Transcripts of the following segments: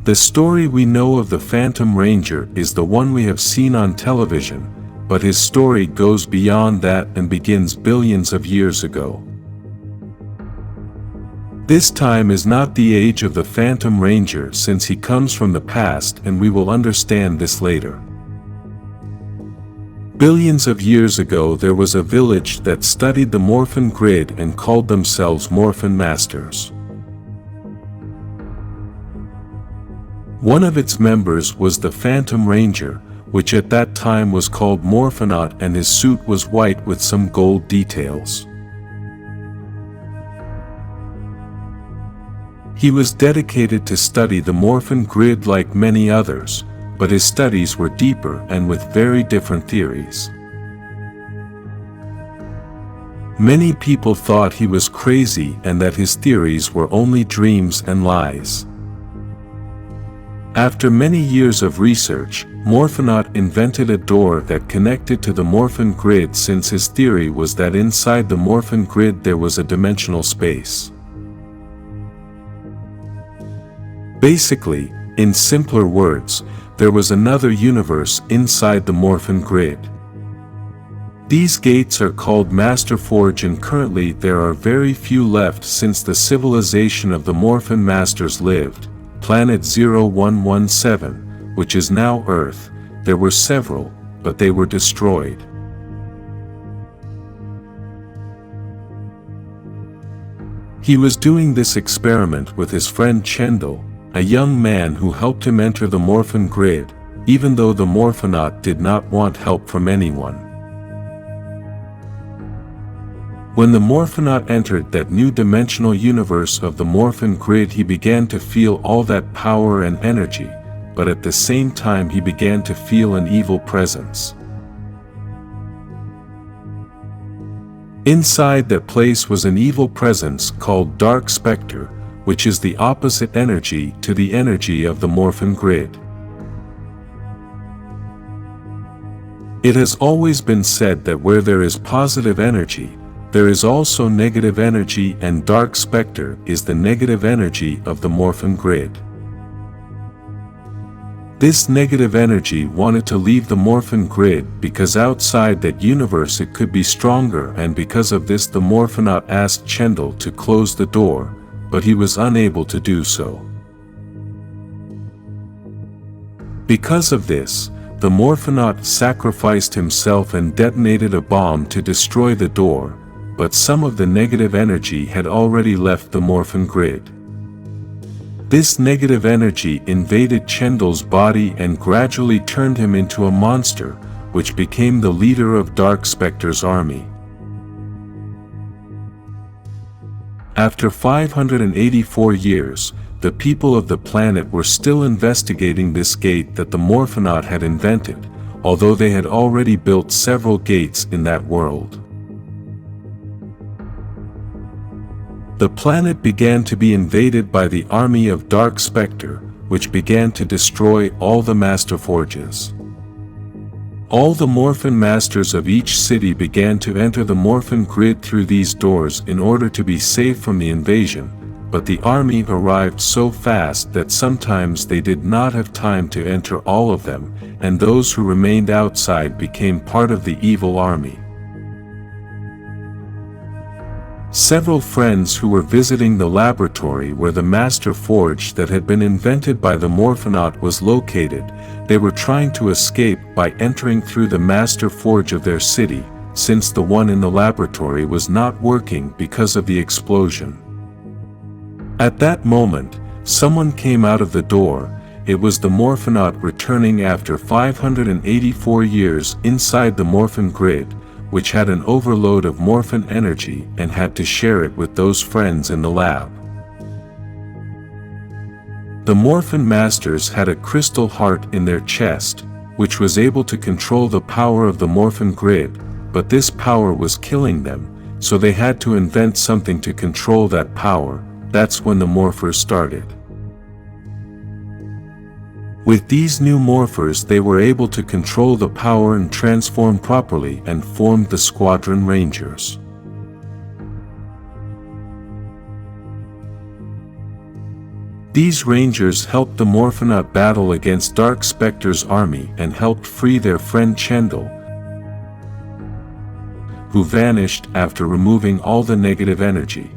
The story we know of the Phantom Ranger is the one we have seen on television, but his story goes beyond that and begins billions of years ago. This time is not the age of the Phantom Ranger since he comes from the past, and we will understand this later. Billions of years ago there was a village that studied the Morphin Grid and called themselves Morphin Masters. One of its members was the Phantom Ranger, which at that time was called Morphinaut, and his suit was white with some gold details. He was dedicated to study the Morphin Grid like many others, but his studies were deeper and with very different theories. Many people thought he was crazy and that his theories were only dreams and lies. After many years of research, Morphinaut invented a door that connected to the Morphin Grid, since his theory was that inside the Morphin Grid there was a dimensional space. Basically, in simpler words, there was another universe inside the Morphin Grid. These gates are called Master Forge, and currently there are very few left since the civilization of the Morphin Masters lived. Planet 0117, which is now Earth. There were several, but they were destroyed. He was doing this experiment with his friend Chendal, a young man who helped him enter the Morphin Grid, even though the Morphinaut did not want help from anyone. When the Morphinaut entered that new dimensional universe of the Morphin Grid, he began to feel all that power and energy, but at the same time he began to feel an evil presence. Inside that place was an evil presence called Dark Specter, which is the opposite energy to the energy of the Morphin Grid. It has always been said that where there is positive energy, there is also negative energy, and Dark Specter is the negative energy of the Morphin Grid. This negative energy wanted to leave the Morphin Grid because outside that universe it could be stronger, and because of this the Morphinaut asked Chendal to close the door, but he was unable to do so. Because of this, the Morphinaut sacrificed himself and detonated a bomb to destroy the door, but some of the negative energy had already left the Morphin Grid. This negative energy invaded Chendal's body and gradually turned him into a monster, which became the leader of Dark Specter's army. After 584 years, the people of the planet were still investigating this gate that the Morphinaut had invented, although they had already built several gates in that world. The planet began to be invaded by the army of Dark Specter, which began to destroy all the Master Forges. All the Morphin Masters of each city began to enter the Morphin Grid through these doors in order to be safe from the invasion, but the army arrived so fast that sometimes they did not have time to enter all of them, and those who remained outside became part of the evil army. Several friends who were visiting the laboratory where the Master Forge that had been invented by the Morphinaut was located, they were trying to escape by entering through the Master Forge of their city, since the one in the laboratory was not working because of the explosion. At that moment, someone came out of the door. It was the Morphinaut returning after 584 years inside the Morphin Grid, which had an overload of morphin energy and had to share it with those friends in the lab. The Morphin Masters had a crystal heart in their chest, which was able to control the power of the Morphin Grid, but this power was killing them, so they had to invent something to control that power. That's when the morphers started. With these new morphers they were able to control the power and transform properly, and formed the Squadron Rangers. These Rangers helped the Morphinaut battle against Dark Specter's army and helped free their friend Chendal, who vanished after removing all the negative energy.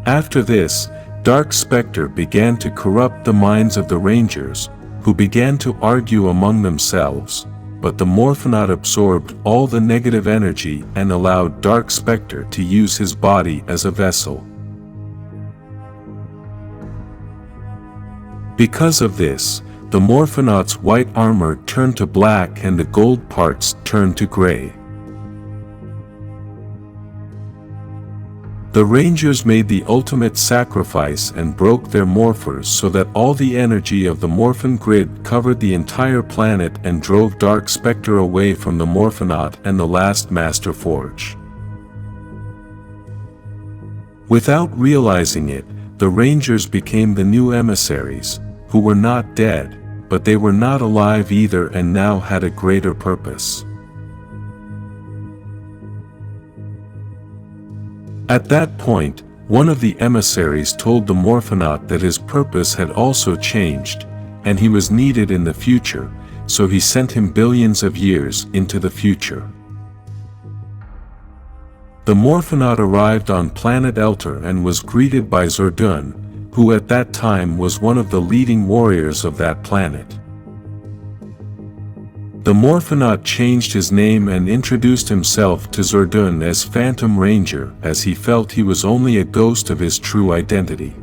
After this, Dark Specter began to corrupt the minds of the Rangers, who began to argue among themselves, but the Morphinaut absorbed all the negative energy and allowed Dark Specter to use his body as a vessel. Because of this, the Morphinaut's white armor turned to black and the gold parts turned to gray. The Rangers made the ultimate sacrifice and broke their morphers so that all the energy of the Morphin grid covered the entire planet and drove Dark Specter away from the Morphinaut and the last Master Forge. Without realizing it, the Rangers became the new Emissaries, who were not dead, but they were not alive either and now had a greater purpose. At that point, one of the Emissaries told the Morphinaut that his purpose had also changed, and he was needed in the future, so he sent him billions of years into the future. The Morphinaut arrived on planet Elter and was greeted by Zordun, who at that time was one of the leading warriors of that planet. The Morphinaut changed his name and introduced himself to Zordun as Phantom Ranger, as he felt he was only a ghost of his true identity.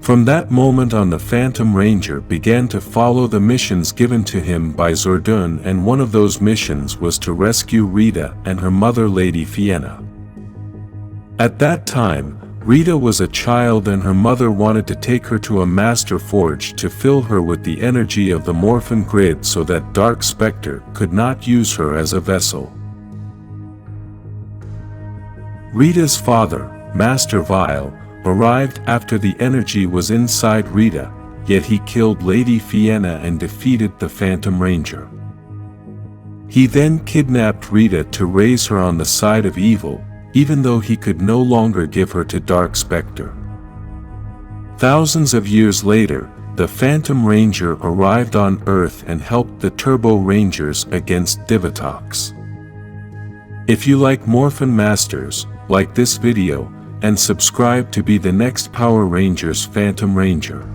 From that moment on, the Phantom Ranger began to follow the missions given to him by Zordun, and one of those missions was to rescue Rita and her mother, Lady Fienna. At that time, Rita was a child and her mother wanted to take her to a Master Forge to fill her with the energy of the Morphin grid so that Dark Specter could not use her as a vessel. Rita's father, Master Vile, arrived after the energy was inside Rita, yet he killed Lady Fienna and defeated the Phantom Ranger. He then kidnapped Rita to raise her on the side of evil, even though he could no longer give her to Dark Specter. Thousands of years later, the Phantom Ranger arrived on Earth and helped the Turbo Rangers against Divatox. If you like Morphin Masters, like this video, and subscribe to be the next Power Rangers Phantom Ranger.